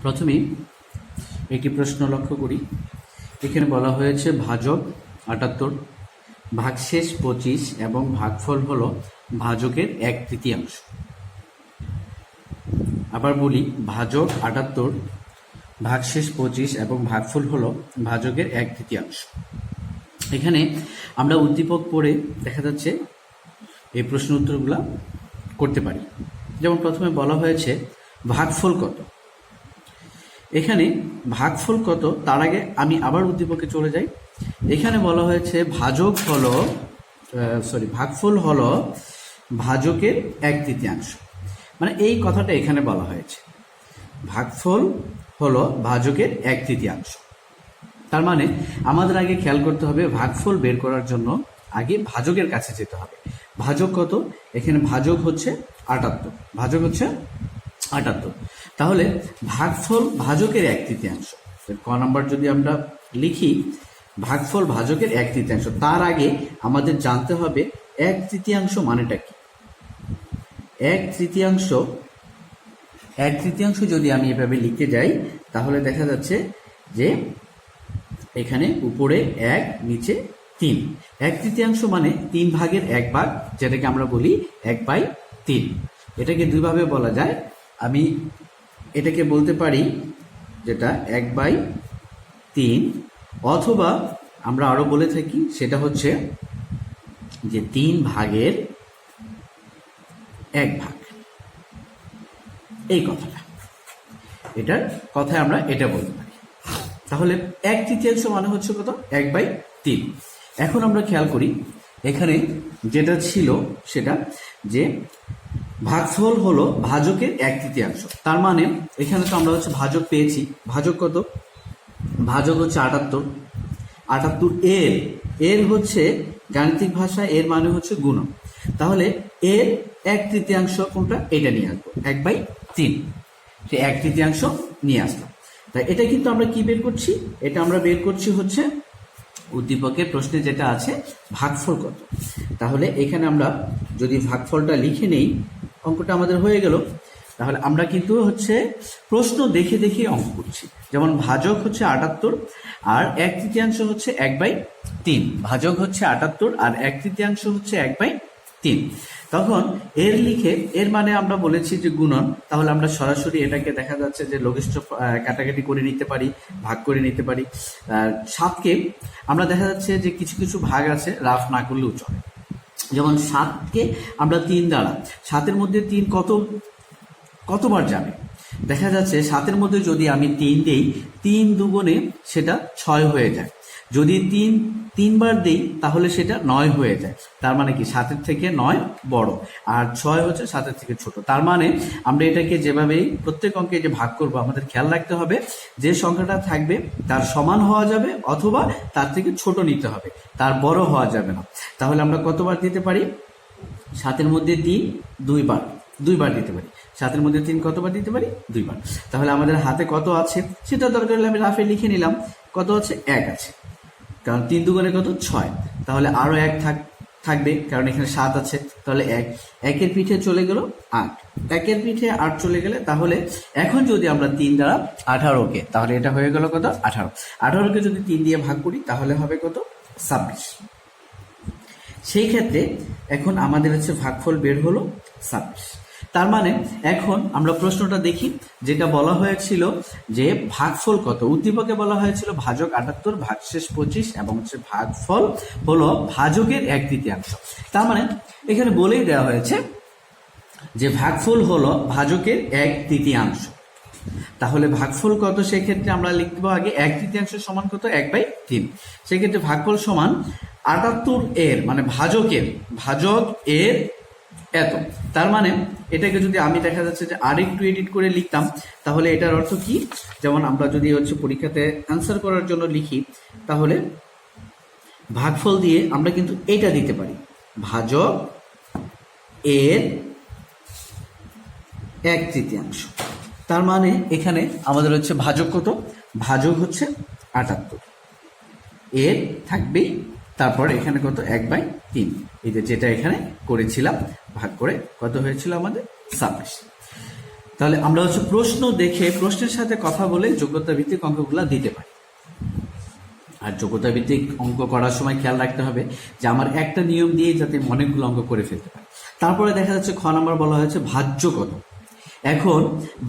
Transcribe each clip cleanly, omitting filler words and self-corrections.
প্রথমেই একটি প্রশ্ন লক্ষ্য করি। এখানে বলা হয়েছে ভাজক ৭৮, ভাগশেষ ২৫ এবং ভাগফল হলো ভাজকের ১/৩। আবার বলি, ভাজক ৭৮, ভাগশেষ ২৫ এবং ভাগফল হলো ভাজকের ১/৩। এখানে আমরা উদ্দীপক পড়ে দেখা যাচ্ছে এই প্রশ্ন উত্তরগুলা করতে পারি। যেমন প্রথমে বলা হয়েছে ভাগফল কত। এখানে ভাগফল কত, তার আগে আমি আবার উদ্দীপকে চলে যাই। এখানে বলা হয়েছে ভাগফল হলো ভাজকের ১/৩। মানে এই কথাটা এখানে বলা হয়েছে, ভাগফল হলো ভাজকের ১/৩। তার মানে আমাদের আগে খেয়াল করতে হবে, ভাগফল বের করার জন্য আগে ভাজকের কাছে যেতে হবে। ভাজক কত? এখানে ভাজক হচ্ছে ৭৮, ভাজক হচ্ছে ৭৮। তাহলে ভাগফল ভাজকের ১/৩। ক নাম্বার যদি আমরা লিখি ভাগফল ভাজকের ১/৩, তার আগে আমাদের জানতে হবে ১/৩ মানেটা কি। ১/৩ যদি আমি এভাবে লিখতে যাই তাহলে দেখা যাচ্ছে যে এখানে উপরে ১, নিচে ৩। ১/৩ মানে ৩ ভাগের ১ ভাগ, যেটাকে আমরা বলি ১/৩। এটাকে দুইভাবে বলা যায়। আমি এটাকে বলতে পারি যেটা ১/৩, অথবা আমরা আরো বলে থাকি সেটা হচ্ছে যে ৩ ভাগের ১ ভাগ। এই কথাটা, এটার কথায় আমরা এটা বলতে পারি। তাহলে ১/৩ মানে হচ্ছে কত? ১/৩। এখন আমরা খেয়াল করি এখানে যেটা ছিল সেটা যে ভাগফল হলো ভাজকের ১/৩। তার মানে এখানে তো আমরা হচ্ছে ভাজক পেয়েছি। ভাজক কত? ভাজক হচ্ছে ৭৮। ৭৮ এর হচ্ছে গাণিতিক ভাষায় এর মানে হচ্ছে গুণন। তাহলে এর ১/৩ কোনটা? এটা নিয়ে আসবো, ১/৩। সে ১/৩ নিয়ে আসলাম। তাই এটা কিন্তু আমরা কি বের করছি? এটা আমরা বের করছি হচ্ছে উদ্দীপকের প্রশ্নে যেটা আছে ভাগফল কত। তাহলে এখানে আমরা যদি ভাগফলটা লিখে নেই, অঙ্কটা আমাদের হয়ে গেল। তাহলে আমরা কিন্তু হচ্ছে প্রশ্ন দেখে দেখে অঙ্ক করছি। যেমন ভাজক হচ্ছে ৭৮ আর ১/৩ হচ্ছে ১/৩। ভাজক হচ্ছে ৭৮ আর ১/৩ হচ্ছে ১/৩। তখন এর লিখে এর মানে আমরা বলেছি যে গুণন। তাহলে আমরা সরাসরি এটাকে দেখা যাচ্ছে যে লঘিষ্ঠ কাটাকাটি করে নিতে পারি, ভাগ করে নিতে পারি। ৭কে আমরা দেখা যাচ্ছে যে কিছু কিছু ভাগ আছে রাফ না করলেও চলে। যেমন ৭কে আমরা ৩ দ্বারা, 7-এর মধ্যে ৩ কতবার যাবে? দেখা যাচ্ছে 7-এর মধ্যে যদি আমি ৩ দেই, ৩ দুগুণে সেটা ৬ হয়ে যায়। যদি ৩ বার দেই তাহলে সেটা ৯ হয়ে যায়। তার মানে কি 7-এর থেকে ৯ বড়, আর ৬ হচ্ছে 7-এর থেকে ছোট। তার মানে আমরা এটাকে যেভাবেই প্রত্যেক অঙ্কে যে ভাগ করব, আমাদের খেয়াল রাখতে হবে যে সংখ্যাটা থাকবে তার সমান হওয়া যাবে অথবা তার থেকে ছোট নিতে হবে, তার বড় হওয়া যাবে না। তাহলে আমরা কতবার দিতে পারি? 7-এর মধ্যে ৩ দুইবার দিতে পারি। 7-এর মধ্যে 3 কতবার দিতে পারি? 2 বার। তাহলে আমাদের হাতে কত আছে সেটা দরকার হলে আমি রাফে লিখে নিলাম। কত আছে? ১ আছে, কারণ ৩ দুগুণে কত? ৬। তাহলে আরো ১ থাকবে, কারণ এখানে ৭ আছে। তাহলে ১-এর পিঠে চলে গেল ৮, ১-এর পিঠে ৮ চলে গেলে, তাহলে এখন যদি আমরা ৩ দ্বারা ১৮কে, তাহলে এটা হয়ে গেল কত? ১৮। ১৮কে যদি ৩ দিয়ে ভাগ করি তাহলে হবে কত? ২৬। সেই ক্ষেত্রে এখন আমাদের হচ্ছে ভাগফল বের হলো ২৬। তার মানে এখন আমরা প্রশ্নটা দেখি, যেটা বলা হয়েছিল যে ভাগফল কত। উদ্দীপকে বলা হয়েছিল ভাজক ৭৮, ভাগশেষ ২৫ এবং হচ্ছে ভাগফল হলো ভাজকের ১/৩। তার মানে এখানে বলেই দেওয়া হয়েছে যে ভাগফল হলো ভাজকের ১/৩। তাহলে ভাগফল কত? সেক্ষেত্রে আমরা লিখবো আগে ১/৩ সমান কত? ১/৩। সেক্ষেত্রে ভাগফল সমান ৭৮ এর মানে ভাজক এর এত। তার মানে এটাকে যদি আমি দেখা যাচ্ছে যে আরেকটু এডিট করে লিখতাম তাহলে এটার অর্থ কি? যেমন আমরা যদি হচ্ছে পরীক্ষাতে অ্যান্সার করার জন্য লিখি তাহলে ভাগফল দিয়ে আমরা কিন্তু এটা দিতে পারি, ভাজক এর ১/৩। তার মানে এখানে আমাদের হচ্ছে ভাজক কত? ভাজক হচ্ছে ৭৮, এর থাকবেই, তারপর এখানে কত? ১/৩। এই যে যেটা এখানে করেছিলাম ভাগ করে কত হয়েছিল আমাদের? ২৬। তাহলে আমরা হচ্ছে প্রশ্ন দেখে প্রশ্নের সাথে কথা বলে যোগ্যতা ভিত্তিক অঙ্কগুলো দিতে পারি। আর যোগ্যতা ভিত্তিক অঙ্ক করার সময় খেয়াল রাখতে হবে যে আমার একটা নিয়ম দিয়ে যাতে অনেকগুলো অঙ্ক করে ফেলতে পারি। তারপরে দেখা যাচ্ছে খ নাম্বার বলা হয়েছে ভাজ্য কত। এখন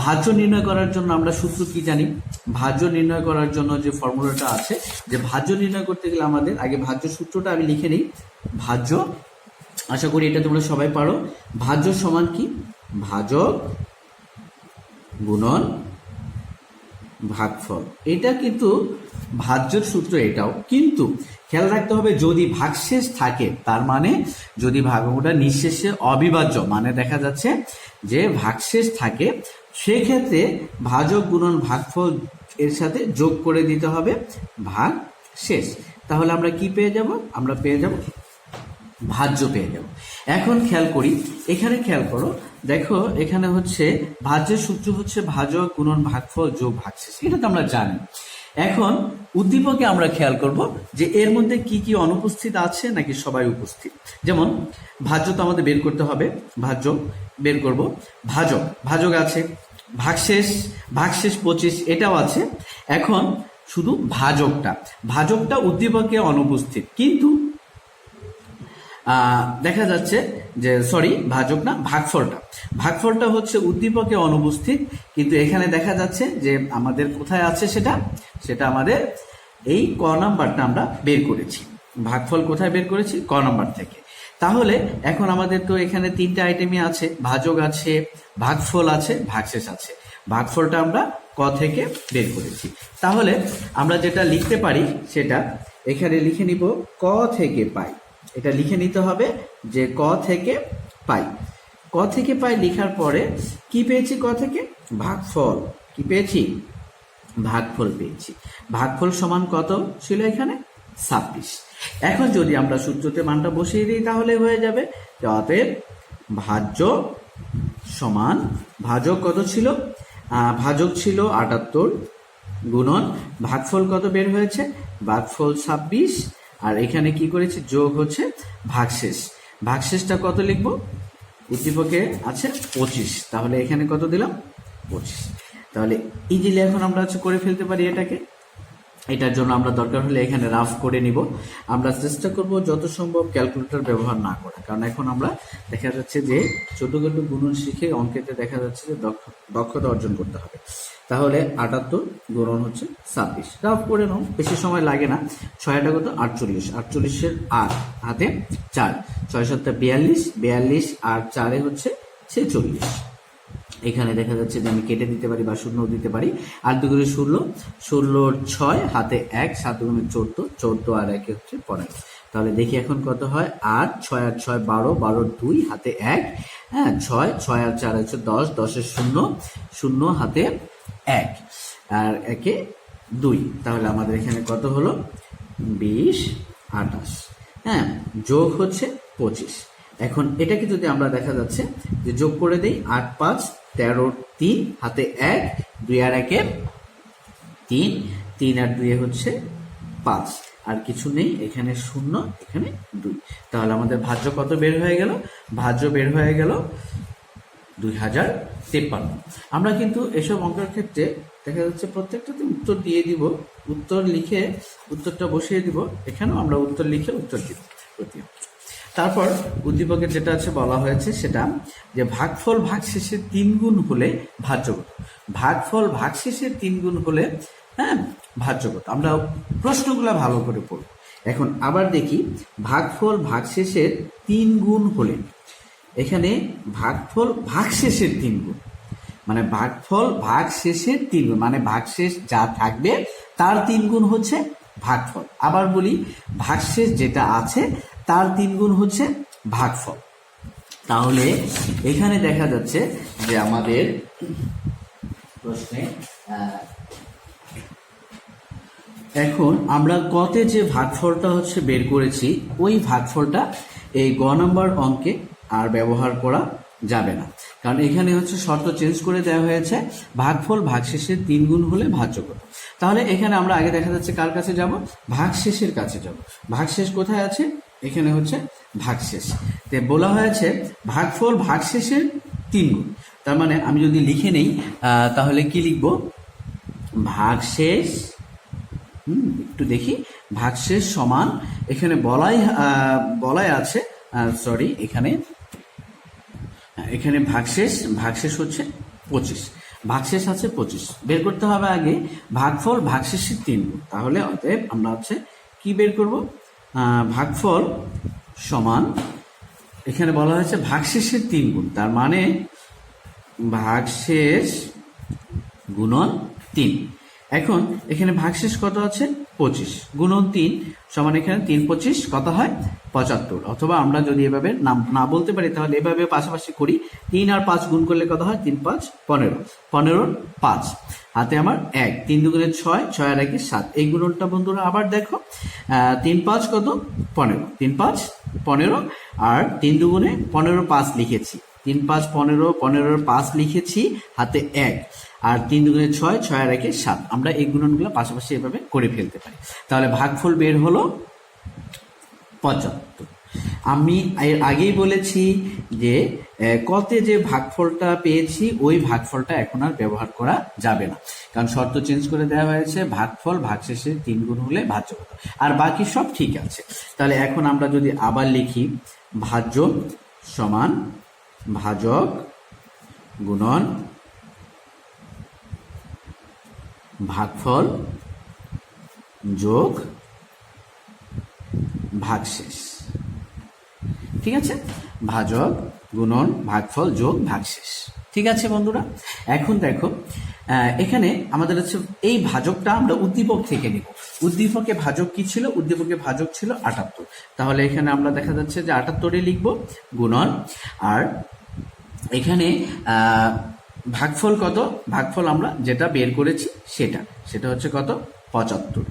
ভাজ্য নির্ণয় করার জন্য আমরা সূত্র কি জানি? ভাজ্য নির্ণয় করার জন্য যে ফর্মুলাটা আছে, যে ভাজ্য নির্ণয় করতে গেলে আমাদের আগে ভাজ্য সূত্রটা আমি লিখে নিই। ভাজ্য, আশা করি এটা তোমরা সবাই পারো। ভাজ্য সমান কি? ভাজক গুণন ভাগফল। এটা কিন্তু ভাজ্যর সূত্র এটাও, কিন্তু খেয়াল রাখতে হবে যদি ভাগশেষ থাকে, তার মানে যদি ভাগটা নিঃশেষে অবিভাজ্য, মানে দেখা যাচ্ছে যে ভাগশেষ থাকে, সেক্ষেত্রে ভাজক গুণন ভাগফল এর সাথে যোগ করে দিতে হবে ভাগ শেষ। তাহলে আমরা কি পেয়ে যাব? আমরা পেয়ে যাব ভাজ্য পেয়ে যাব। এখন খেয়াল করি, এখানে খেয়াল করো, দেখো এখানে হচ্ছে ভাজ্যের সূত্র হচ্ছে ভাজক গুণন ভাগফল যোগ ভাগশেষ, এটা তো আমরা জানি। এখন উদ্দীপকে আমরা খেয়াল করব যে এর মধ্যে কি কি অনুপস্থিত আছে নাকি সবাই উপস্থিত। যেমন ভাজ্য তো আমাদের বের করতে হবে, ভাজ্য বের করব, ভাজক ভাজক আছে, ভাগশেষ 25 এটাও আছে। এখন শুধু ভাজকটা উদ্দীপকে অনুপস্থিত, কিন্তু দেখা যাচ্ছে যে ভাজক না, ভাগফলটা হচ্ছে উদ্দীপকে অনুপস্থিত, কিন্তু এখানে দেখা যাচ্ছে যে আমাদের কোথায় আছে, সেটা আমাদের এই ক নাম্বারটা আমরা বের করেছি। ভাগফল কোথায় বের করেছি? ক নাম্বার থেকে। তাহলে এখন আমাদের তো এখানে 3টে আইটেমই আছে, ভাজক আছে, ভাগফল আছে, ভাগশেষ আছে। ভাগফলটা আমরা ক থেকে বের করেছি। তাহলে আমরা যেটা লিখতে পারি সেটা এখানে লিখে নিব, ক থেকে পাই। এটা লিখে নিতে হবে যে ক থেকে পাই। ক থেকে পাই লিখার পরে কি পেয়েছি? ক থেকে ভাগফল। কি পেয়েছি? ভাগফল পেয়েছি। ভাগফল সমান কত ছিল এখানে? 26। এখন যদি আমরা সূত্রতে মানটা বসিয়ে দিই তাহলে হয়ে যাবে। অতএব ভাজ্য সমান, ভাজক কত ছিল? ভাজক ছিল 78 গুণন ভাগফল কত বের হয়েছে? ভাগফল 26, আর এখানে কি করেছি? যোগ হচ্ছে ভাগশেষ। ভাগশেষটা কত লিখবো? উদ্দীপকে আছে 25, তাহলে এখানে কত দিলাম? 25। তাহলে ইজিলি এখন আমরা করে ফেলতে পারি এটাকে। এটার জন্য আমরা দরকার হলে এখানে রাফ করে নিব। আমরা চেষ্টা করব যত সম্ভব ক্যালকুলেটর ব্যবহার না করা, কারণ এখন আমরা দেখা যাচ্ছে যে ছোট গুণন শিখে অঙ্কেতে দেখা যাচ্ছে যে দক্ষতা অর্জন করতে হবে। তাহলে 78 গুণন হচ্ছে 26, রাফ করে নাও, বেশি সময় লাগে না। 6 কত? 48, 48-এর 8 হাতে 4, 6 7 42, 42 আর 4 হচ্ছে 46। এখানে দেখা যাচ্ছে যে আমি কেটে দিতে পারি বা শূন্য দিতে পারি। 8 2 16, 16 6 হাতে 1, 7 2 14, 14 আর 1 হচ্ছে 15। তাহলে দেখি এখন কত হয়? 8 6 আর 6 12, 12 2 হাতে 1, হ্যাঁ 6 6 আর 4 হচ্ছে 10, 10-এর 0, 0 হাতে 1 আর 1-এ 2। তাহলে আমাদের এখানে কত হলো? 20 28, হ্যাঁ যোগ হচ্ছে 25। এখন এটাকে যদি আমরা দেখা যাচ্ছে যে যোগ করে দেই, 8 5 13 3 হাতে 1, 2 আর 1-এ 3, 3 আর 2 হচ্ছে 5, আর কিছু নেই, এখানে 0, এখানে 2। তাহলে আমাদের ভাজ্য কত বের হয়ে গেল? ভাজ্য বের হয়ে গেল 2053। আমরা কিন্তু এসব অঙ্কের ক্ষেত্রে দেখা যাচ্ছে প্রত্যেকটাতে উত্তর দিয়ে দিব, উত্তর লিখে উত্তরটা বসিয়ে দিব। এখানেও আমরা উত্তর লিখে উত্তর দিব প্রতি। তারপর উদ্দীপকের যেটা আছে বলা হয়েছে সেটা যে ভাগফল ভাগশেষের 3 গুণ হলে ভাজ্য কত। ভাগফল ভাগশেষের 3 গুণ হলে হ্যাঁ ভাজ্য কত। আমরা প্রশ্নগুলো ভালো করে পড়ব। এখন আবার দেখি, ভাগফল ভাগশেষের 3 গুণ হলে, এখানে ভাগফল ভাগশেষের 3 গুণ, মানে ভাগফল ভাগশেষের 3 গুণ, মানে ভাগশেষ যা থাকবে তার 3 গুণ হচ্ছে ভাগফল। আবার বলি, ভাগশেষ যেটা আছে তার 3 গুণ হচ্ছে ভাগফল। তাহলে এখানে দেখা যাচ্ছে যে আমাদের প্রশ্নে এখন আমরা কতে যে ভাগফলটা হচ্ছে বের করেছি, ওই ভাগফলটা এই গ নম্বর অঙ্কে আর ব্যবহার করা যাবে না, কারণ এখানে হচ্ছে শর্ত চেঞ্জ করে দেওয়া হয়েছে, ভাগফল ভাগশেষের 3 গুণ হলে ভাজ্য কত। তাহলে এখানে আমরা আগে দেখা যাচ্ছে কার কাছে যাব? ভাগশেষের কাছে যাব। ভাগশেষ কোথায় আছে? এখানে হচ্ছে ভাগশেষ। বলা হয়েছে ভাগফল ভাগশেষের 3 গুণ। তার মানে আমি যদি লিখে নেই তাহলে কি লিখব, ভাগশেষ, একটু দেখি, ভাগশেষ সমান, এখানে বলাই আছে, সরি, এখানে ভাগশেষ হচ্ছে 25, ভাগশেষ আছে 25, বের করতে হবে আগে ভাগফল ভাগশেষের 3 গুণ। তাহলে অতএব আমরা হচ্ছে কি বের করব, ভাগফল সমান, এখানে বলা হয়েছে ভাগশেষের 3 গুণ, তার মানে ভাগশেষ গুণন 3। এখন এখানে ভাগশেষ কত আছে, 25 গুণন 3 সমান, এখানে 3 25 কত হয়, 75। অথবা আমরা যদি এভাবে না বলতে পারি তাহলে এভাবে পাশাপাশি করি, 3 আর 5 গুণ করলে কত হয়, 3 5 15, 15 5, হাতে আমার 1, 3 দুগুণে 6, 6 আর 1 7। এই গুণনটা বন্ধুরা আবার দেখো, 3 5 কত, 15, 3 5 15, আর 3 দুগুণে 15 5 লিখেছি, 3 5 15, 15 5 লিখেছি, হাতে 1, আর 3 দুগুণে 6, 6 আর 1 7। আমরা এই গুণনগুলো পাশাপাশি এভাবে করে ফেলতে পারি। তাহলে ভাগফল বের হলো 75। আমি এর আগেই বলেছি যে কতে যে ভাগফলটা পেয়েছি ওই ভাগফলটা এখন আর ব্যবহার করা যাবে না, কারণ শর্ত চেঞ্জ করে দেওয়া হয়েছে, ভাগফল ভাগশেষে 3 গুণ হলে ভাজ্য কত, আর বাকি সব ঠিক আছে। তাহলে এখন আমরা যদি আবার লিখি, ভাজ্য সমান ভাজক গুণন ভাগফল যোগ ভাগশেষ, ঠিক আছে, ভাজক গুণন ভাগফল যোগ ভাগশেষ, ঠিক আছে বন্ধুরা। এখন দেখো এখানে আমাদের হচ্ছে এই ভাজকটা আমরা উদ্দীপক থেকে নিব। উদ্দীপকে ভাজক কি ছিল, উদ্দীপকে ভাজক ছিল 78, তাহলে এখানে আমরা দেখা যাচ্ছে যে 78 লিখবো গুণন, আর এখানে ভাগফল কত, ভাগফল আমরা যেটা বের করেছি সেটা হচ্ছে কত, 75,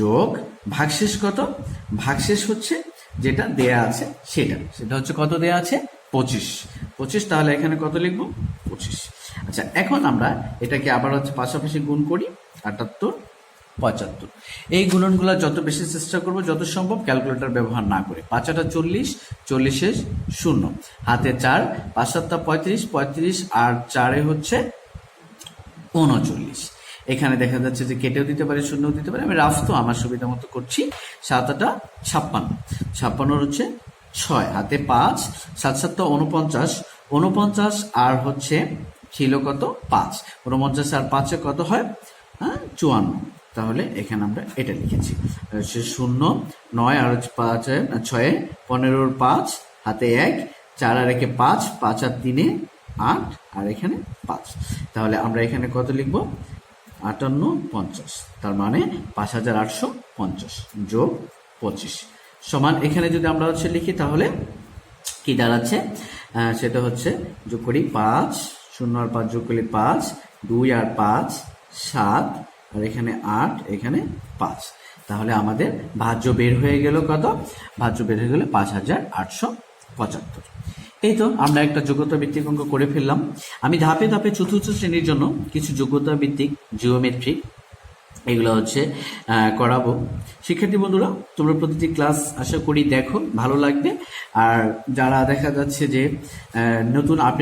যোগ ভাগশেষ কত, ভাগশেষ হচ্ছে যেটা দেয়া আছে সেটা হচ্ছে কত দেয়া আছে, 25, তাহলে এখানে কত লিখবো, 25। আচ্ছা, এখন আমরা এটাকে আবার হচ্ছে পাশাপাশি গুণ করি, 78 75। এই গুণনগুলো যত বেশি চেষ্টা করব যত সম্ভব ক্যালকুলেটর ব্যবহার না করে। 5 8 40, 40 0, হাতে 4, 5 7 35, 35 আর 4 হচ্ছে 39। এখানে দেখা যাচ্ছে যে কেটেও দিতে পারে, শূন্যও দিতে পারে, আমি রাফ তো আমার সুবিধা মতো করছি। 7 8 56, 56 হচ্ছে 6, হাতে 5, 7 7 49, 49 আর হচ্ছে ছিল কত, 5, 49 আর 5 কত হয়, 54। তাহলে এখানে আমরা এটা লিখেছি, 0 9 আর 5 6, 15 5, হাতে 1, 4 আর 1 5, 5 আর 3 8, আর এখানে 5। তাহলে আমরা এখানে কত লিখবো, 58 50, তার মানে 5850 যোগ 25 সমান, এখানে যদি আমরা হচ্ছে লিখি তাহলে কি দাঁড়াচ্ছে, সেটা হচ্ছে যোগ করি, 5 0 আর 5 যোগ করলে 5, 2 আর 5 7, আর এখানে 8, এখানে 5। তাহলে আমাদের ভাজ্য বের হয়ে গেল কত, ভাজ্য বের হয়ে গেল 5875। এই তো আমরা একটা যোগ্যতা ভিত্তিক অঙ্ক করে ফেললাম। আমি ধাপে ধাপে চতুর্থ শ্রেণীর জন্য কিছু যোগ্যতা ভিত্তিক জিওমেট্রিক এগুলো হচ্ছে করাবো। শিক্ষার্থী বন্ধুরা, তোমরা প্রতিটি ক্লাস আশা করি দেখো, ভালো লাগবে। আর যারা দেখা যাচ্ছে যে নতুন আপডেট